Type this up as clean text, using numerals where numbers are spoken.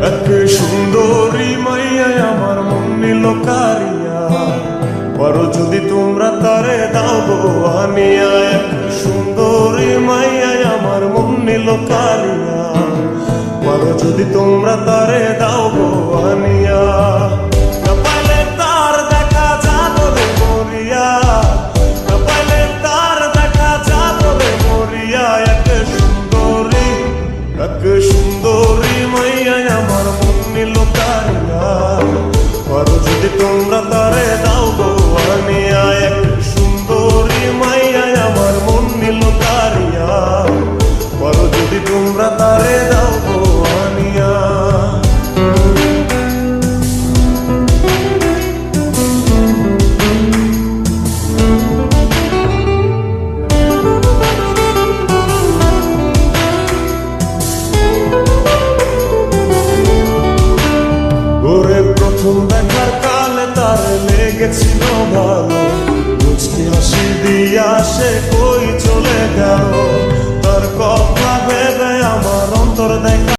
এক সুন্দরী মাইয়ায় আমার মন নিল কারিয়া, পারো যদি তোমরা তারে দাও গো আনিয়া। এক সুন্দরী মাইয়ায় আমার মন নিল কারিয়া, পারো যদি তোমরা তারে দাও গো আনিয়া। কপালে তার দেখা যাবরে মরিয়া, কপালে তার দেখা যাবরে মরিয়া। এক সুন্দরী মাইয়ায় আমার মন নিল কারিয়া, পারো যদি তোমরা তারে দাও গো আনিয়া। এক সুন্দরী মাইয়ায় আমার মন নিল কারিয়া, পারো যদি তোমরা তারে দাও গো আনিয়া। ওরে প্রথম দেখার কালে তার লেগেছিল ভালো, মুচকি হাসি দিয়া সে কই চলে গেল।